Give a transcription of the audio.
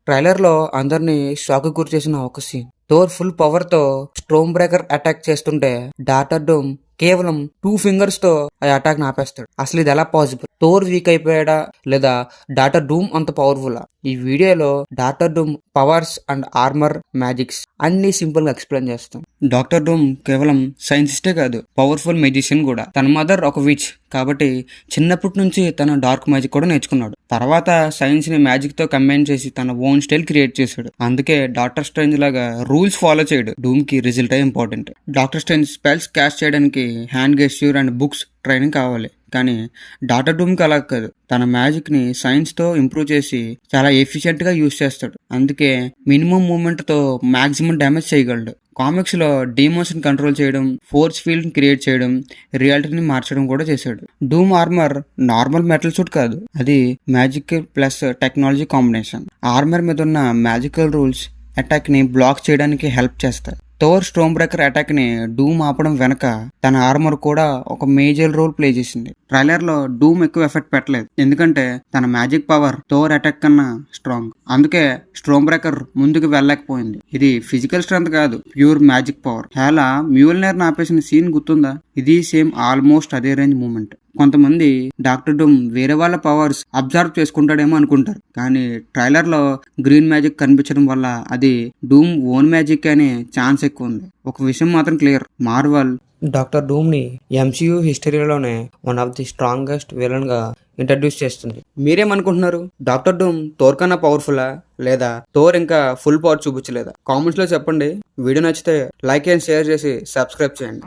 Trailer లో అందరినీ shock గురి చేసిన ఒక సీన్. థోర్ ఫుల్ పవర్ తో స్టోమ్ బ్రేకర్ అటాక్ చేస్తుంటే డాక్టర్ డూమ్ కేవలం 2 ఫింగర్స్ తో ఆ అటాక్ ఆపేస్తాడు. అసలు ఇది ఎలా పాసిబుల్? థోర్ వీక్ అయిపోయాడా లేదా డాక్టర్ డూమ్ అంత పవర్ఫుల్? ఈ వీడియోలో Doctor Doom powers and armour magics అన్ని సింపుల్ గా ఎక్స్ప్లెయిన్ చేస్తాం. డాక్టర్ డూమ్ కేవలం సైంటిస్టే కాదు, పవర్ఫుల్ మెజిషియన్ కూడా. తన మదర్ ఒక విచ్ కాబట్టి చిన్నప్పటి నుంచి తన డార్క్ మ్యాజిక్ కూడా నేర్చుకున్నాడు. తర్వాత సైన్స్ ని మ్యాజిక్ తో కంబైన్ చేసి తన ఓన్ స్టైల్ క్రియేట్ చేశాడు. అందుకే డాక్టర్ స్ట్రేంజ్ లాగా రూల్స్ ఫాలో చేయడు. డూమ్ కి result important. Doctor Strange spells cast చేయడానికి hand gesture and books training కావాలి. కానీ డాక్టర్ డూమ్ కి అలా కాదు. తన మ్యాజిక్ ని సైన్స్ తో ఇంప్రూవ్ చేసి చాలా ఎఫిషియెంట్ గా యూజ్ చేస్తాడు. అందుకే మినిమం మూమెంట్ తో మాక్సిమం డ్యామేజ్ చేయగలడు. కామిక్స్ లో డీమోన్స్ ని కంట్రోల్ చేయడం, ఫోర్స్ ఫీల్డ్ క్రియేట్ చేయడం, రియాలిటీని మార్చడం కూడా చేశాడు. Doom armour normal metal suit కాదు, అది magic plus technology combination. Armour మీద ఉన్న మ్యాజికల్ రూల్స్ అటాక్ ని బ్లాక్ చేయడానికి హెల్ప్ చేస్తాయి. థోర్ స్టోమ్ బ్రేకర్ అటాక్ ని డూమ్ ఆపడం వెనక తన ఆర్మర్ కూడా ఒక మేజర్ రోల్ ప్లే చేసింది. ట్రైలర్ లో డూమ్ ఎక్కువ ఎఫెక్ట్ పెట్టలేదు, ఎందుకంటే తన మ్యాజిక్ పవర్ థోర్ అటాక్ కన్నా స్ట్రాంగ్. అందుకే స్టోమ్ బ్రేకర్ ముందుకు వెళ్ళలేకపోయింది. ఇది ఫిజికల్ స్ట్రెంత్ కాదు, ప్యూర్ మ్యాజిక్ పవర్. హేలా మ్యూల్నర్ ఆపేసిన సీన్ గుర్తుందా? ఇది సేమ్ ఆల్మోస్ట్ అదే రేంజ్ మూమెంట్. కొంతమంది డాక్టర్ డూమ్ వేరే వాళ్ళ పవర్స్ అబ్జర్వ్ చేసుకుంటాడేమో అనుకుంటారు, కానీ ట్రైలర్ లో గ్రీన్ మ్యాజిక్ కనిపించడం వల్ల అది డూమ్ ఓన్ మ్యాజిక్ అనే ఛాన్స్ ఎక్కువ ఉంది. ఒక విషయం మాత్రం క్లియర్, మార్వెల్ డాక్టర్ డూమ్ ని ఎంసీయూ హిస్టరీలోనే one of the strongest villain గా ఇంట్రడ్యూస్ చేస్తుంది. మీరేమనుకుంటున్నారు? డాక్టర్ డూమ్ థోర్ కన్నా పవర్ఫుల్లా లేదా థోర్ ఇంకా ఫుల్ పవర్ చూపించలేదా? కామెంట్స్ లో చెప్పండి. వీడియో నచ్చితే లైక్ అండ్ షేర్ చేసి సబ్స్క్రైబ్ చేయండి.